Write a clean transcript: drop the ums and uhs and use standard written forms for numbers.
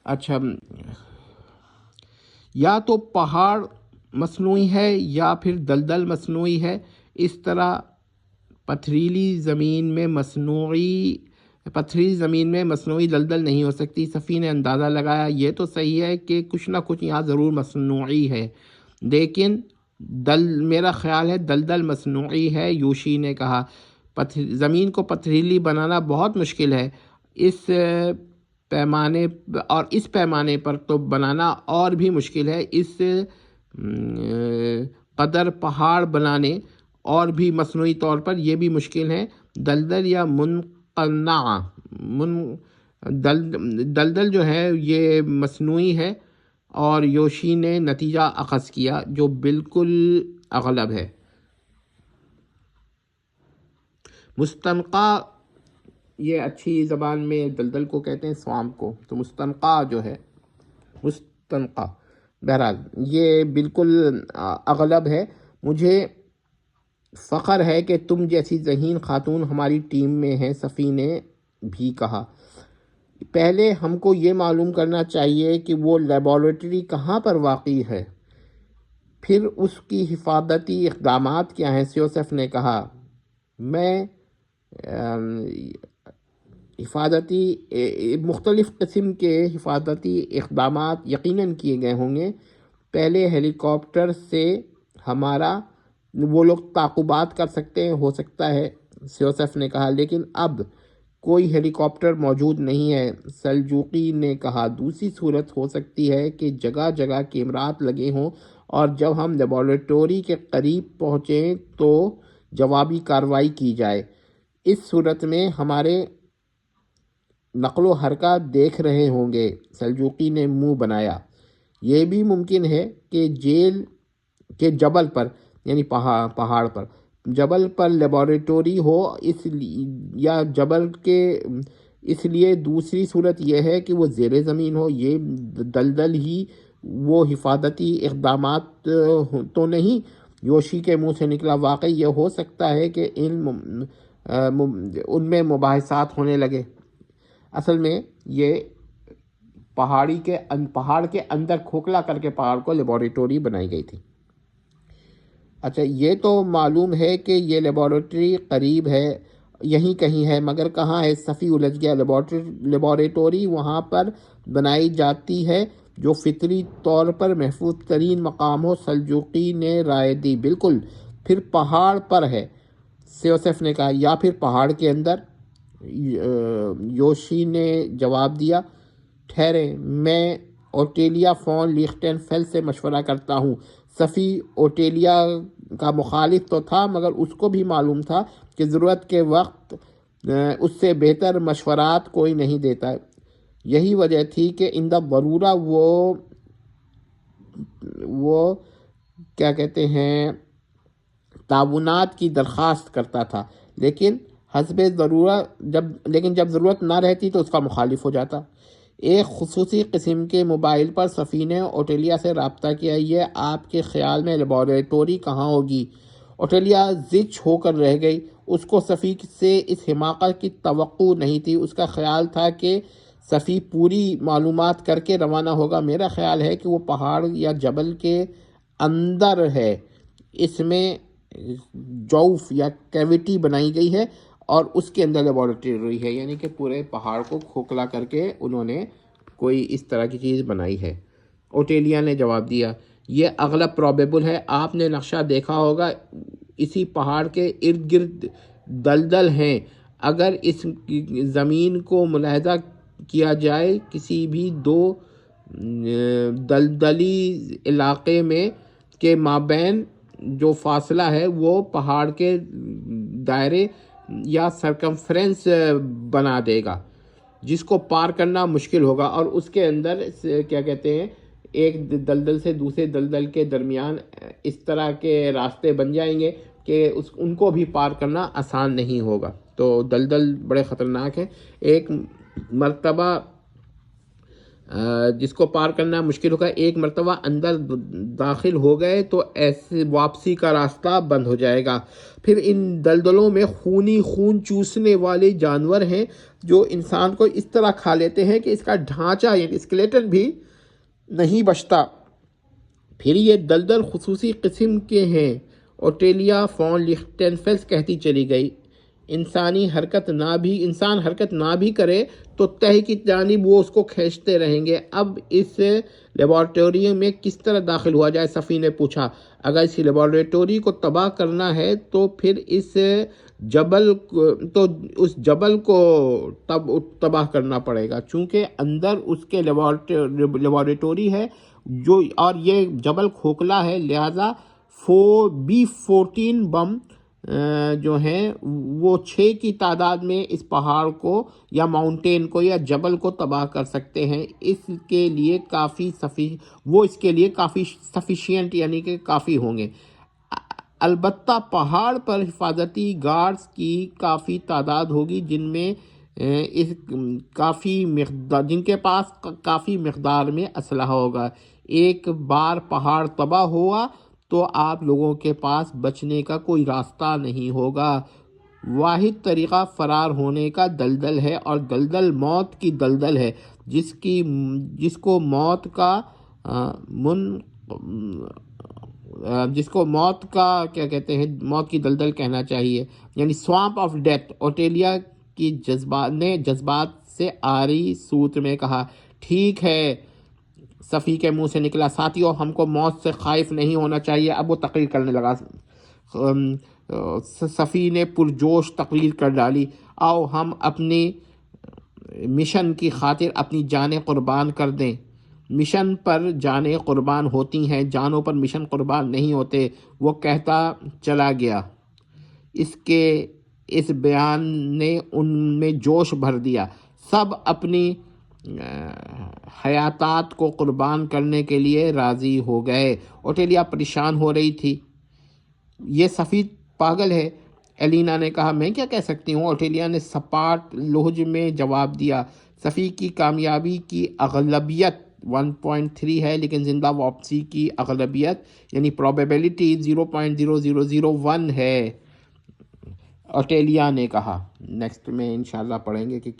اچھا، یا تو پہاڑ مصنوعی ہے یا پھر دلدل مصنوعی ہے. اس طرح پتھریلی زمین میں مصنوعی دلدل نہیں ہو سکتی. صفی نے اندازہ لگایا یہ تو صحیح ہے کہ کچھ نہ کچھ یہاں ضرور مصنوعی ہے، لیکن میرا خیال ہے دلدل مصنوعی ہے. یوشی نے کہا زمین کو پتھریلی بنانا بہت مشکل ہے، اس پیمانے پر تو بنانا اور بھی مشکل ہے. اس قدر پہاڑ بنانے اور بھی مصنوعی طور پر یہ بھی مشکل ہے. دلدل یا منقنع دلدل جو ہے یہ مصنوعی ہے، اور یوشی نے نتیجہ اخذ کیا جو بالکل اغلب ہے. مستنقع، یہ اچھی زبان میں دلدل کو کہتے ہیں سوام کو، تو مستنقع جو ہے مستنقع، بہرحال یہ بالکل اغلب ہے. مجھے فخر ہے کہ تم جیسی ذہین خاتون ہماری ٹیم میں ہیں. صفی نے بھی کہا پہلے ہم کو یہ معلوم کرنا چاہیے کہ وہ لیبارٹری کہاں پر واقع ہے، پھر اس کی حفاظتی اقدامات کیا ہیں. یوسف نے کہا میں مختلف قسم کے حفاظتی اقدامات یقیناً کیے گئے ہوں گے. پہلے ہیلی کاپٹر سے ہمارا وہ لوگ تعاقبات کر سکتے ہیں، ہو سکتا ہے. یوسف نے کہا لیکن اب کوئی ہیلی کاپٹر موجود نہیں ہے. سلجوقی نے کہا دوسری صورت ہو سکتی ہے کہ جگہ جگہ کیمرات لگے ہوں اور جب ہم لیبارٹوری کے قریب پہنچیں تو جوابی کارروائی کی جائے. اس صورت میں ہمارے نقل و حرکات دیکھ رہے ہوں گے. سلجوقی نے منہ بنایا. یہ بھی ممکن ہے کہ جبل پر یعنی پہاڑ پر جبل پر لیبارٹوری ہو، اس لیے دوسری صورت یہ ہے کہ وہ زیر زمین ہو. یہ دلدل ہی وہ حفاظتی اقدامات تو نہیں؟ یوشی کے منہ سے نکلا واقعی یہ ہو سکتا ہے کہ ان میں مباحثات ہونے لگے. اصل میں یہ پہاڑ کے اندر کھوکھلا کر کے پہاڑ کو لیبارٹوری بنائی گئی تھی. اچھا، یہ تو معلوم ہے کہ یہ لیبارٹری قریب ہے، یہیں کہیں ہے، مگر کہاں ہے؟ صفی الجھ گیا. لیبارٹوری وہاں پر بنائی جاتی ہے جو فطری طور پر محفوظ ترین مقام ہو. سلجوقی نے رائے دی بالکل، پھر پہاڑ پر ہے. یوسف نے کہا یا پھر پہاڑ کے اندر. یوشی نے جواب دیا ٹھہریں، میں اوٹیلیا فون لیخٹن فیل سے مشورہ کرتا ہوں. صفی اوٹیلیا کا مخالف تو تھا مگر اس کو بھی معلوم تھا کہ ضرورت کے وقت اس سے بہتر مشورات کوئی نہیں دیتا. یہی وجہ تھی کہ عند ضرورہ وہ کیا کہتے ہیں تعاونات کی درخواست کرتا تھا، لیکن جب ضرورت نہ رہتی تو اس کا مخالف ہو جاتا. ایک خصوصی قسم کے موبائل پر صفی نے اوٹیلیا سے رابطہ کیا. یہ آپ کے خیال میں لیبارٹوری کہاں ہوگی؟ اوٹیلیا زچ ہو کر رہ گئی. اس کو صفی سے اس حماقت کی توقع نہیں تھی. اس کا خیال تھا کہ صفی پوری معلومات کر کے روانہ ہوگا. میرا خیال ہے کہ وہ پہاڑ یا جبل کے اندر ہے. اس میں جوف یا کیویٹی بنائی گئی ہے اور اس کے اندر لیبارٹری ہے، یعنی کہ پورے پہاڑ کو کھوکھلا کر کے انہوں نے کوئی اس طرح کی چیز بنائی ہے. اوٹیلیا نے جواب دیا یہ اغلب پروبیبل ہے. آپ نے نقشہ دیکھا ہوگا، اسی پہاڑ کے ارد گرد دلدل ہیں. اگر اس زمین کو ملاحظہ کیا جائے کسی بھی دو دلدلی علاقے میں کے مابین جو فاصلہ ہے وہ پہاڑ کے دائرے یا سرکمفرنس بنا دے گا جس کو پار کرنا مشکل ہوگا، اور اس کے اندر کیا کہتے ہیں ایک دلدل سے دوسرے دلدل کے درمیان اس طرح کے راستے بن جائیں گے کہ ان کو بھی پار کرنا آسان نہیں ہوگا. تو دلدل بڑے خطرناک ہیں. ایک مرتبہ جس کو پار کرنا مشکل ہوگا. ایک مرتبہ اندر داخل ہو گئے تو ایسے واپسی کا راستہ بند ہو جائے گا. پھر ان دلدلوں میں خون چوسنے والے جانور ہیں جو انسان کو اس طرح کھا لیتے ہیں کہ اس کا ڈھانچہ یعنی اسکلیٹن بھی نہیں بچتا. پھر یہ دلدل خصوصی قسم کے ہیں. اوٹیلیا فون لیخٹنفیلس کہتی چلی گئی، انسان حرکت نہ بھی کرے تو تہہ کی جانب وہ اس کو کھینچتے رہیں گے. اب اس لیبارٹوری میں کس طرح داخل ہوا جائے؟ صفی نے پوچھا. اگر اس لیبارٹوری کو تباہ کرنا ہے تو پھر اس جبل کو تباہ کرنا پڑے گا، چونکہ اندر اس کے لیبارٹوری ہے جو، اور یہ جبل کھوکھلا ہے، لہذا B-14 بم جو ہیں وہ 6 کی تعداد میں اس پہاڑ کو یا ماؤنٹین کو یا جبل کو تباہ کر سکتے ہیں. اس کے لیے کافی سفیشینٹ یعنی کہ کافی ہوں گے. البتہ پہاڑ پر حفاظتی گارڈز کی کافی تعداد ہوگی جن کے پاس کافی مقدار میں اسلحہ ہوگا. ایک بار پہاڑ تباہ ہوا تو آپ لوگوں کے پاس بچنے کا کوئی راستہ نہیں ہوگا. واحد طریقہ فرار ہونے کا دلدل ہے، اور دلدل موت کی دلدل ہے، جس کو موت کی دلدل کہنا چاہیے، یعنی سوامپ آف ڈیتھ. اوٹیلیا کی جذبات سے آری صوت میں کہا. ٹھیک ہے، صفی کے منہ سے نکلا. ساتھیوں، ہم کو موت سے خائف نہیں ہونا چاہیے. اب وہ تقریر کرنے لگا. صفی نے پرجوش تقریر کر ڈالی. آؤ ہم اپنی مشن کی خاطر اپنی جانیں قربان کر دیں. مشن پر جانیں قربان ہوتی ہیں، جانوں پر مشن قربان نہیں ہوتے. وہ کہتا چلا گیا. اس بیان نے ان میں جوش بھر دیا. سب اپنی حیاتات کو قربان کرنے کے لیے راضی ہو گئے. اوٹیلیا پریشان ہو رہی تھی. یہ صفی پاگل ہے، ایلینا نے کہا. میں کیا کہہ سکتی ہوں؟ اوٹیلیا نے سپاٹ لہجے میں جواب دیا. صفی کی کامیابی کی اغلبیت 1.3 ہے، لیکن زندہ واپسی کی اغلبیت یعنی پروبیبلٹی 0.0001 ہے. اوٹیلیا نے کہا. نیکسٹ میں انشاءاللہ پڑھیں گے کہ